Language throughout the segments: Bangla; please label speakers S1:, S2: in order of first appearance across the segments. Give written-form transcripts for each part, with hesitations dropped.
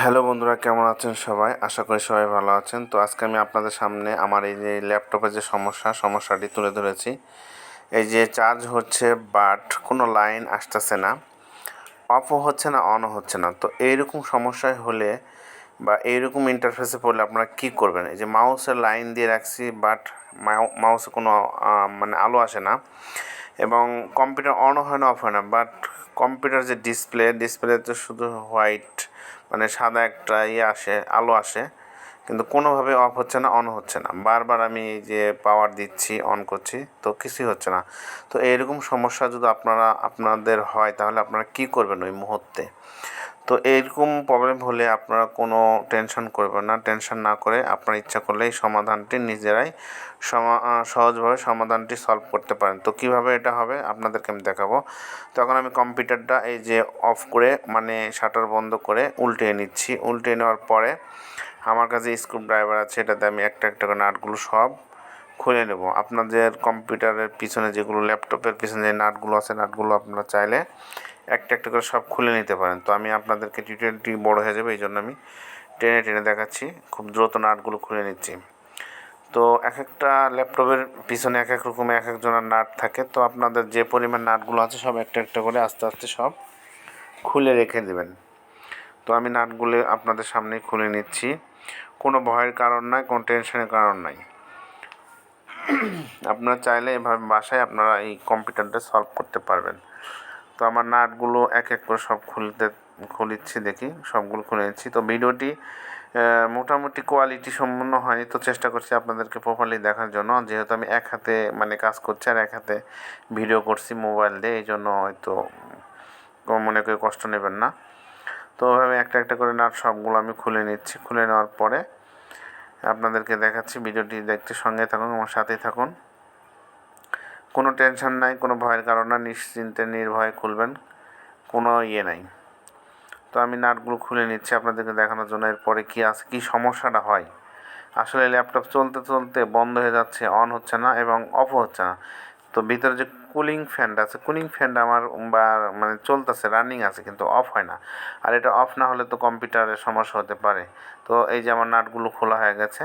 S1: হ্যালো বন্ধুরা, কেমন আছেন সবাই? আশা করি সবাই ভালো আছেন। তো আজকে আমি আপনাদের সামনে আমার এই যে ল্যাপটপের যে সমস্যাটি তুলে ধরেছি। এই যে চার্জ হচ্ছে বাট কোনো লাইন আসতেছে না, অফও হচ্ছে না, অনও হচ্ছে না। তো এইরকম সমস্যায় হলে বা এইরকম ইন্টারফেসে পড়লে আপনারা কী করবেন? এই যে মাউসের লাইন দিয়ে রাখছি, বাট মাউসে কোনো মানে আলো আসে না, এবং কম্পিউটার অনও হয় না, অফ হয় না। বাট কম্পিউটার যে ডিসপ্লেতে শুধু হোয়াইট মানে সাদা একটা আসে, আলো আসে, কিন্তু কোনোভাবে অফ হচ্ছে না, অন হচ্ছে না। বারবার আমি এই যে পাওয়ার দিচ্ছি, অন করছি, তো কিছুই হচ্ছে না। তো এইরকম সমস্যা যদি আপনাদের হয়, তাহলে আপনারা কী করবেন ওই মুহূর্তে? তো এইরকম প্রবলেম হলে আপনারা কোনো টেনশন করবেন না। টেনশন না করে আপনার ইচ্ছা করলে এই সমাধানটি নিজেরাই সহজভাবে সমাধানটি সলভ করতে পারেন। তো কিভাবে এটা হবে আপনাদেরকে আমি দেখাবো। তখন আমি কম্পিউটারটা এই যে অফ করে মানে শাটার বন্ধ করে উল্টে নিচ্ছি। উল্টে নেওয়ার পরে আমার কাছে স্ক্রু ড্রাইভার আছে, এটাতে আমি একটা একটা করে নাটগুলো সব খুলে নেব। আপনাদের কম্পিউটারের পিছনে যেগুলো, ল্যাপটপের পিছনে যে নাটগুলো আছে, নাটগুলো আপনারা চাইলে একটা একটা করে সব খুলে নিতে পারেন। তো আমি আপনাদেরকে টিউটোরিয়ালটি বড় হয়ে যাবে, এই জন্য আমি টেনে টেনে দেখাচ্ছি। খুব দ্রুত নাটগুলো খুলে নিচ্ছি। তো এক একটা ল্যাপটপের পিছনে এক এক রকম এক একজনের নাট থাকে। তো আপনাদের যে পরিমাণ নাটগুলো আছে সব একটা একটা করে আস্তে আস্তে সব খুলে রেখে দেবেন। তো আমি নাটগুলো আপনাদের সামনেই খুলে নিচ্ছি। কোনো ভয়ের কারণ নাই, কোনো টেনশনের কারণ নাই। আপনারা চাইলে এভাবে বাসায় আপনারা এই কম্পিউটারটা সলভ করতে পারবেন। তো আমার নাটগুলো এক এক করে সব খুলিচ্ছি, দেখি সবগুলো খুলে নিচ্ছি। তো ভিডিওটি মোটামুটি কোয়ালিটি সম্পন্ন হয়নি, তো চেষ্টা করছি আপনাদেরকে প্রপারলি দেখার জন্য। যেহেতু আমি এক হাতে মানে কাজ করছি আর এক হাতে ভিডিও করছি মোবাইল দিয়ে, এই জন্য হয়তো মনে করে কষ্ট নেবেন না। তো ওইভাবে একটা একটা করে নাট সবগুলো আমি খুলে নিচ্ছি। খুলে নেওয়ার পরে আপনাদেরকে দেখাচ্ছি। ভিডিওটি দেখতে সঙ্গে থাকুন, আমার সাথেই থাকুন। কোনো টেনশন নাই, কোনো ভয়ের কারণ না, নিশ্চিন্তে নির্ভয়ে খুলবেন, কোনো নাই। তো আমি নাটগুলো খুলে নিচ্ছি আপনাদেরকে দেখানোর জন্য। এরপরে কী আছে, কী সমস্যাটা হয়। আসলে ল্যাপটপ চলতে চলতে বন্ধ হয়ে যাচ্ছে, অন হচ্ছে না এবং অফও হচ্ছে না। তো ভিতরে যে কুলিং ফ্যানটা আছে, কুলিং ফ্যানটা আমার মানে চলতেছে, রানিং আছে, কিন্তু অফ হয় না। আর এটা অফ না হলে তো কম্পিউটারের সমস্যা হতে পারে। তো এই যে আমার নাটগুলো খোলা হয়ে গেছে।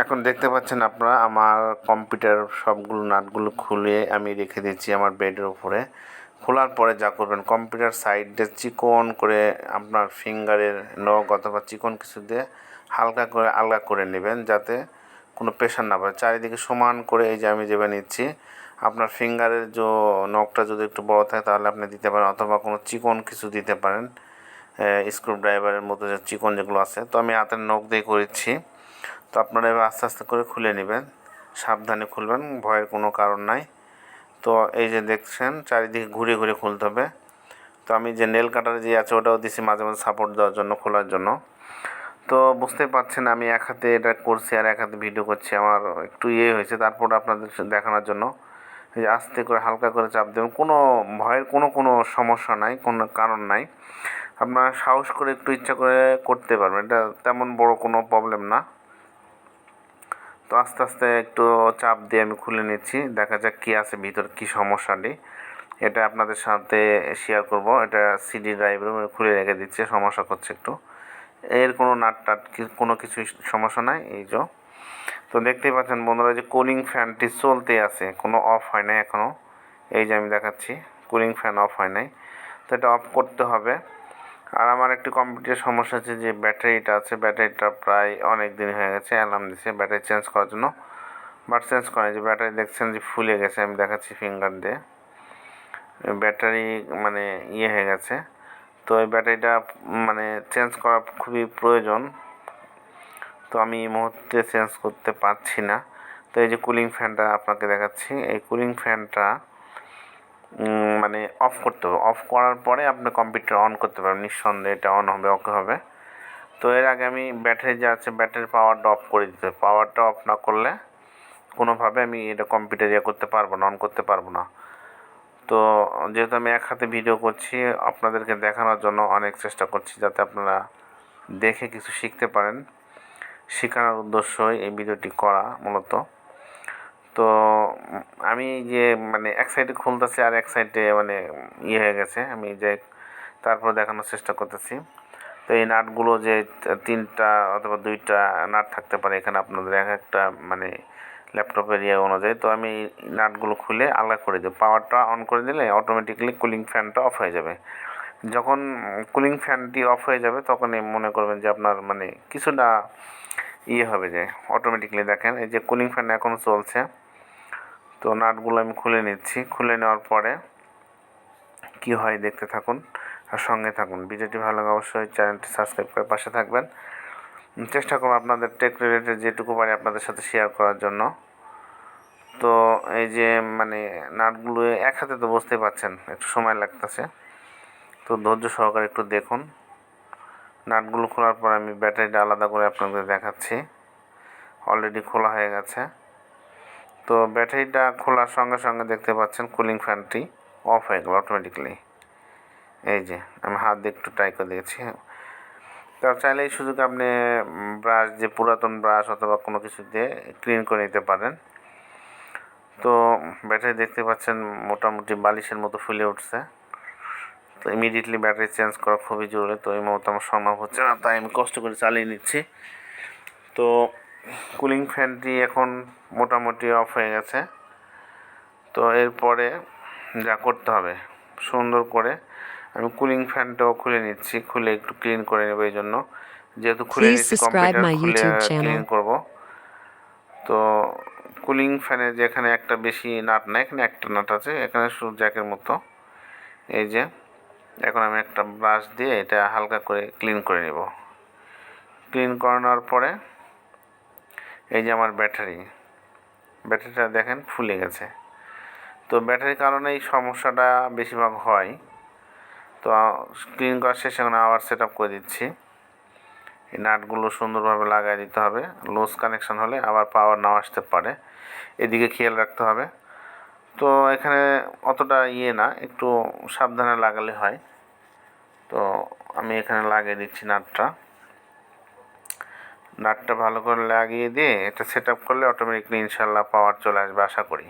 S1: এখন দেখতে পাচ্ছেন আপনারা আমার কম্পিউটার সবগুলো নাটগুলো খুলে আমি রেখে দিচ্ছি আমার বেডের উপরে। খোলার পরে যা করবেন, কম্পিউটার সাইডে চিকন করে আপনার ফিঙ্গারের নখ অথবা চিকন কিছু দিয়ে হালকা করে আলগা করে নেবেন, যাতে কোনো প্রেশার না পড়ে। চারিদিকে সমান করে এই যে আমি যেভাবে নিচ্ছি, আপনার ফিঙ্গারের যে নখটা যদি একটু বড় থাকে তাহলে আপনি দিতে পারেন, অথবা কোনো চিকন কিছু দিতে পারেন, স্ক্রু ড্রাইভারের মতো যে চিকন যেগুলো আছে। তো আমি হাতের নখ দিয়ে করেছি। তো আপনারা এবার আস্তে আস্তে করে খুলে নেবেন, সাবধানে খুলবেন, ভয়ের কোনো কারণ নাই। তো এই যে দেখছেন চারিদিকে ঘুরে ঘুরে খুলতে হবে। তো আমি যে নেল কাটার যে আছে ওটাও দিছি মাঝে মাঝে সাপোর্ট দেওয়ার জন্য, খোলার জন্য। তো বুঝতেই পারছেন আমি এক হাতে এটা করছি আর এক হাতে ভিডিও করছি, আমার একটু হয়েছে। তারপর আপনাদের দেখানোর জন্য এই যে আস্তে করে হালকা করে চাপ দেবেন। কোনো ভয়ের কোনো সমস্যা নাই, কোনো কারণ নাই। আপনারা সাহস করে একটু ইচ্ছা করে করতে পারবেন, এটা তেমন বড় কোনো প্রবলেম না। তো আস্তে আস্তে একটু চাপ দিয়ে আমি খুলে নিচ্ছি, দেখা যাক কী আছে ভিতর, কী সমস্যাটি। এটা আপনাদের সাথে শেয়ার করব। এটা সিডি ড্রাইভের খুলে রেখে দিচ্ছে, সমস্যা করছে একটু। এর কোনো নাট টাট কোনো কিছুই সমস্যা নাই। এই যে তো দেখতেই পাচ্ছেন বন্ধুরা যে কুলিং ফ্যানটি চলতে আছে, কোনো অফ হয় নাই এখনও। এই যে আমি দেখাচ্ছি, কুলিং ফ্যান অফ হয় নাই। তো এটা অফ করতে হবে। আর আমার একটি কম্পিউটারের সমস্যা আছে, যে ব্যাটারিটা আছে, ব্যাটারিটা প্রায় অনেক দিন হয়ে গেছে, অ্যালার্ম দিছে ব্যাটারি চেঞ্জ করার জন্য, বাট চেঞ্জ করে যে ব্যাটারি দেখছেন যে ফুলে গেছে। আমি দেখাচ্ছি ফিঙ্গার দিয়ে, ব্যাটারি মানে হয়ে গেছে। তো এই ব্যাটারিটা মানে চেঞ্জ করা খুবই প্রয়োজন। তো আমি এই মুহূর্তে চেঞ্জ করতে পারছি না। তো এই যে কুলিং ফ্যানটা আপনাকে দেখাচ্ছি, এই কুলিং ফ্যানটা মানে অফ করতে হবে। অফ করার পরে আপনি কম্পিউটার অন করতে পারবেন, নিঃসন্দেহে এটা অন হবে, ওকে হবে। তো এর আগে আমি ব্যাটারি যা আছে ব্যাটারির পাওয়ারটা অফ করে দিতে হবে। পাওয়ারটা অফ না করলে কোনোভাবে আমি এটা কম্পিউটার করতে পারবো না, অন করতে পারবো না। তো যেহেতু আমি এক হাতে ভিডিও করছি, আপনাদেরকে দেখানোর জন্য অনেক চেষ্টা করছি, যাতে আপনারা দেখে কিছু শিখতে পারেন। শেখানোর উদ্দেশ্যই এই ভিডিওটি করা মূলত। তো আমি যে মানে এক সাইডে খুলতেছি আর এক সাইডে মানে হয়ে গেছে, আমি যে তারপর দেখানোর চেষ্টা করতেছি। তো তো এই নাটগুলো যে 3টা অথবা 2টা নাট থাকতে পারে এখানে আপনাদের এক একটা মানে ল্যাপটপের ইয়ে অনুযায়ী। তো আমি নাটগুলো খুলে আলাদা করে দিই। পাওয়ারটা অন করে দিলে অটোমেটিক্যালি কুলিং ফ্যানটা অফ হয়ে যাবে। যখন কুলিং ফ্যানটি অফ হয়ে যাবে তখনই মনে করবেন যে আপনার মানে কিছুটা ইয়ে হবে, যে অটোমেটিক্যালি দেখেন এই যে কুলিং ফ্যান এখনও চলছে। তো নাটগুলো আমি খুলে নিচ্ছি। খুলে নেওয়ার পরে কি হয় দেখতে থাকুন আর সঙ্গে থাকুন। ভিডিওটি ভালো লাগে অবশ্যই চ্যানেলটি সাবস্ক্রাইব করে পাশে থাকবেন। চেষ্টা করব আপনাদের টেক রিলেটেড যেটুকু পারি আপনাদের সাথে শেয়ার করার জন্য। তো এই যে মানে নাটগুলো এক হাতে তো বুঝতে পারছেন একটু সময় লাগতেছে, তো ধৈর্য সহকারে একটু দেখুন। নাটগুলো খোলার পর আমি ব্যাটারিটা আলাদা করে আপনাদের দেখাচ্ছি। অলরেডি খোলা হয়ে গেছে। তো ব্যাটারিটা খোলার সঙ্গে সঙ্গে দেখতে পাচ্ছেন কুলিং ফ্যানটি অফ হয়ে গেল অটোমেটিক্যালি। এই যে আমি হাত দিয়ে একটু ট্রাই করে দিয়েছি। তো চাইলে এই সুযোগে আপনি ব্রাশ, যে পুরাতন ব্রাশ অথবা কোনো কিছু দিয়ে ক্লিন করে নিতে পারেন। তো ব্যাটারি দেখতে পাচ্ছেন মোটামুটি বালিশের মতো ফুলে উঠছে। তো ইমিডিয়েটলি ব্যাটারি চেঞ্জ করা খুবই জরুরি। তো এই মুহূর্তে আমার সম্ভব হচ্ছে না, তাই আমি কষ্ট করে চালিয়ে নিচ্ছি। তো কুলিং ফ্যানটি এখন মোটামুটি অফ হয়ে গেছে। তো এরপরে যা করতে হবে সুন্দর করে আমি কুলিং ফ্যানটাও খুলে নিচ্ছি, খুলে একটু ক্লিন করে নেব। এই জন্য যেহেতু খুলে নিচ্ছি কম্পিউটার খুলে ক্লিন করব। তো কুলিং ফ্যানের যেখানে একটা বেশি নাট না, এখানে একটা নাট আছে, এখানে শুধু জ্যাকের মতো। এই যে এখন আমি একটা ব্রাশ দিয়ে এটা হালকা করে ক্লিন করে নেব। ক্লিন করানোর পরে এই যে আমার ব্যাটারিটা দেখেন ফুলে গেছে। তো ব্যাটারির কারণে এই সমস্যাটা বেশিরভাগ হয়। তো ক্লিন করার শেষে এখন আবার সেট আপ করে দিচ্ছি। এই নাটগুলো সুন্দরভাবে লাগাই দিতে হবে। লুজ কানেকশন হলে আবার পাওয়ার নাও আসতে পারে, এদিকে খেয়াল রাখতে হবে। তো এখানে অতটা ইয়ে না, একটু সাবধানে লাগালে হয়। তো আমি এখানে লাগিয়ে দিচ্ছি নাটটা ভালো করে লাগিয়ে দিয়ে এটা সেট আপ করলে অটোমেটিকলি ইনশাল্লাহ পাওয়ার চলে আসবে আশা করি।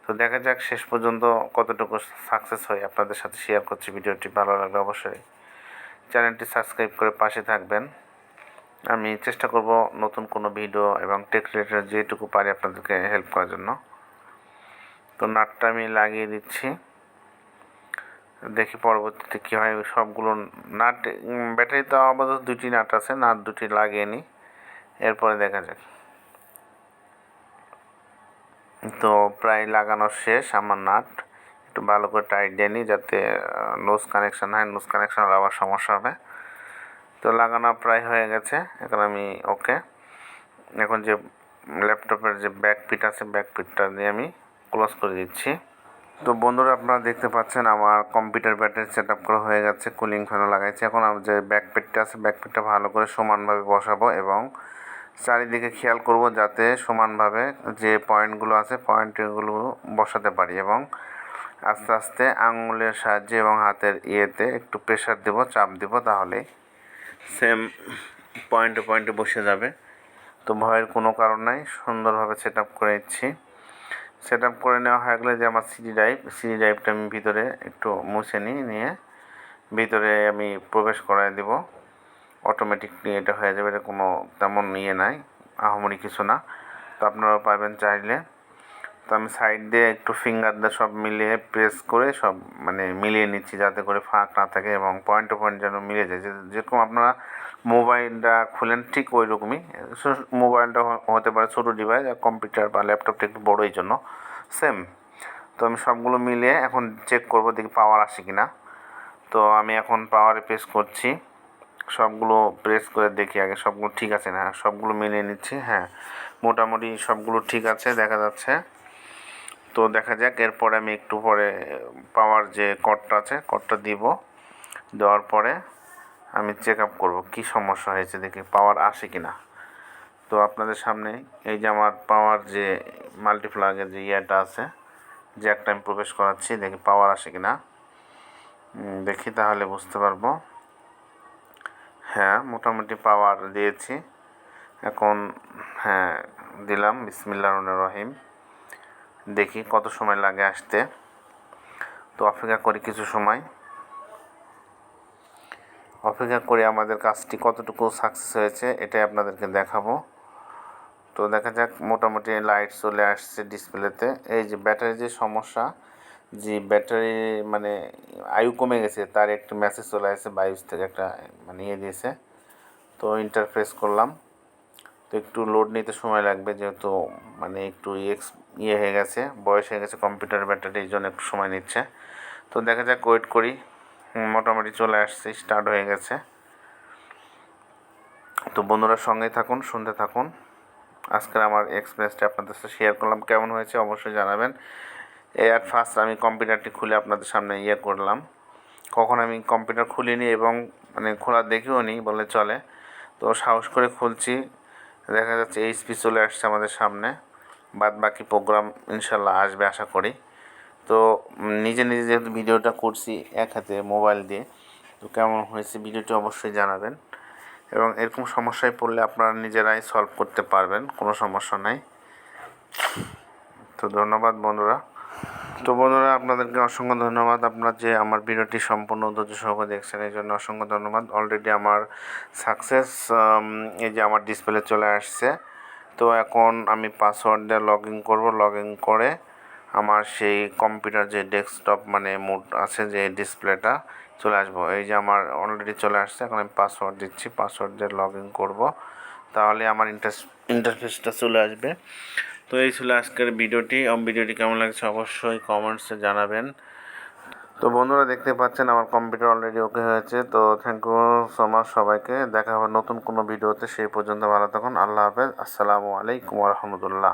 S1: তো দেখা যাক শেষ পর্যন্ত কতটুকু সাকসেস হয়, আপনাদের সাথে শেয়ার করছি। ভিডিওটি ভালো লাগলে অবশ্যই চ্যানেলটি সাবস্ক্রাইব করে পাশে থাকবেন। আমি চেষ্টা করব নতুন কোনো ভিডিও এবং টেক রিলেটেড যেটুকু পারি আপনাদেরকে হেল্প করার জন্য। তো নাটটা আমি লাগিয়ে দিচ্ছি, দেখি পরবর্তীতে কী হয়। সবগুলো নাট ব্যাটারি তো আপাতত 2টি নাট আছে, নাট 2টি লাগিয়ে নিই, এরপরে দেখা যাক। তো প্রায় লাগানো শেষ আমার নাট। একটু ভালো করে টাইট দিয়ে নিই যাতে লুজ কানেকশান হয়, লুজ কানেকশান হলে আবার সমস্যা হবে। তো লাগানো প্রায় হয়ে গেছে। এখন আমি ওকে, এখন যে ল্যাপটপের যে ব্যাক পিট আছে ব্যাক পিটটা দিয়ে আমি ক্লোজ করে দিচ্ছি। তো বন্ধুরা আপনারা দেখতে পাচ্ছেন আমার কম্পিউটার ব্যাটারি সেট আপ করা হয়ে গেছে, কুলিং ফ্যানও লাগাইছি। এখন আমি যে ব্যাক পিটটা আছে ব্যাক পিটটা ভালো করে সমানভাবে বসাবো এবং চারিদিকে খেয়াল করব যাতে সমানভাবে যে পয়েন্টগুলো আছে পয়েন্টগুলো বসাতে পারি এবং আস্তে আস্তে আঙুলের সাহায্যে এবং হাতের ইয়েতে একটু প্রেশার দেব, চাপ দেব, তাহলে সেম পয়েন্টে বসে যাবে। তো ভয়ের কোনো কারণ নাই, সুন্দরভাবে সেট আপ করে নিচ্ছি। সেট আপ করে নেওয়া হয়ে গেলে যে আমার সিডি ড্রাইভটা আমি ভিতরে একটু মুছে নিয়ে ভিতরে আমি প্রবেশ করাই দেব। অটোমেটিকলি এটা হয়ে যাবে, এটা কোনো তেমন ইয়ে নাই, আহামরি কিছু না। তো আপনারা পাবেন চাইলে। তো আমি সাইড দিয়ে একটু ফিঙ্গার দিয়ে সব মিলিয়ে প্রেস করে সব মানে মিলিয়ে নিচ্ছি যাতে করে ফাঁক না থাকে এবং পয়েন্ট টু পয়েন্ট যেন মিলে যায়। যেরকম আপনারা মোবাইলটা খুলেন ঠিক ওই রকমই। মোবাইলটা হতে পারে ছোটো ডিভাইস, আর কম্পিউটার বা ল্যাপটপটা একটু বড়ো, এই জন্য সেম। তো আমি সবগুলো মিলিয়ে এখন চেক করব দেখি পাওয়ার আসে কি না। তো আমি এখন পাওয়ারে প্রেস করছি, সবগুলো প্রেস করে দেখি আগে সবগুলো ঠিক আছে না। সবগুলো মিলিয়ে নিচ্ছি, হ্যাঁ মোটামুটি সবগুলো ঠিক আছে দেখা যাচ্ছে। তো দেখা যাক, এরপরে আমি একটু পরে পাওয়ার যে কর্ডটা আছে কর্ডটা দিব। দেওয়ার পরে আমি চেক আপ করবো কী সমস্যা হয়েছে, দেখি পাওয়ার আসে কি না। তো আপনাদের সামনে এই যে আমার পাওয়ার যে মাল্টিপ্লাগের যে ইয়েটা আছে জ্যাকটা আমি প্রবেশ করাচ্ছি, দেখি পাওয়ার আসে কি না। দেখি তাহলে বুঝতে পারবো। হ্যাঁ মোটামুটি পাওয়ার দিয়েছি এখন, হ্যাঁ দিলাম। বিসমিল্লাহির রহমানির রহিম। দেখি কত সময় লাগে আসতে। তো অপেক্ষা করি কিছু সময়। অপেক্ষা করে আমাদের কাজটি কতটুকু সাকসেস হয়েছে এটাই আপনাদেরকে দেখাবো। তো দেখা যাক, মোটামুটি লাইট চলে আসছে ডিসপ্লেতে। এই যে ব্যাটারি যে সমস্যা, যে ব্যাটারি মানে আয়ু কমে গেছে তার একটি মেসেজ চলে আসছে, বায়োস থেকে একটা মানে দিয়েছে। তো ইন্টারফেস করলাম, তো একটু লোড নিতে সময় লাগবে, যেহেতু মানে একটু হয়ে গেছে, বয়স হয়ে গেছে কম্পিউটার ব্যাটারি, এই জন্য একটু সময় নিচ্ছে। তো দেখা যাক, ওয়েট করি। মোটামুটি চলে আসছে, স্টার্ট হয়ে গেছে। তো বন্ধুরা সঙ্গেই থাকুন, শুনতে থাকুন। আজকের আমার এক্সপিরিয়েন্সটা আপনাদের সাথে শেয়ার করলাম, কেমন হয়েছে অবশ্যই জানাবেন। এর ফার্স্ট আমি কম্পিউটারটি খুলে আপনাদের সামনে করলাম। কখন আমি কম্পিউটার খুলিনি এবং মানে খোলা দেখিও নি বলে চলে। তো সাহস করে খুলছি, দেখা যাচ্ছে এইচপি চলে আসছে আমাদের সামনে। বাদ বাকি প্রোগ্রাম ইনশাল্লাহ আসবে আশা করি। তো নিজে নিজে যেহেতু ভিডিওটা করছি এক হাতে মোবাইল দিয়ে, তো কেমন হয়েছে ভিডিওটি অবশ্যই জানাবেন। এবং এরকম সমস্যায় পড়লে আপনারা নিজেরাই সলভ করতে পারবেন, কোনো সমস্যা নাই। তো ধন্যবাদ বন্ধুরা। তো বন্ধুরা আপনাদেরকে অসংখ্য ধন্যবাদ, আপনারা যে আমার ভিডিওটি সম্পূর্ণ ধৈর্য সহকারে দেখছেন এই জন্য অসংখ্য ধন্যবাদ। অলরেডি আমার সাকসেস, এই যে আমার ডিসপ্লে চলে আসছে। তো এখন আমি পাসওয়ার্ড দিয়ে লগ ইন করবো, লগ ইন করে আমার সেই কম্পিউটার যে ডেস্কটপ মানে মোড আছে, যে ডিসপ্লেটা চলে আসবো। এই যে আমার অলরেডি চলে আসছে, এখন আমি পাসওয়ার্ড দিচ্ছি, পাসওয়ার্ড দিয়ে লগ ইন করবো, তাহলে আমার ইন্টারফেসটা চলে আসবে। তো এই ছিল আজকের ভিডিওটি। ভিডিওটি কেমন লাগছে অবশ্যই কমেন্টসে জানাবেন। তো বন্ধুরা দেখতে পাচ্ছেন আমার কম্পিউটার অলরেডি ওকে হয়েছে। তো থ্যাংক ইউ সো মাচ সবাইকে। দেখা হবে নতুন কোনো ভিডিওতে, সেই পর্যন্ত ভালো থাকুন। আল্লাহ হাফেজ। আসসালামু আলাইকুম ওয়া রাহমাতুল্লাহ।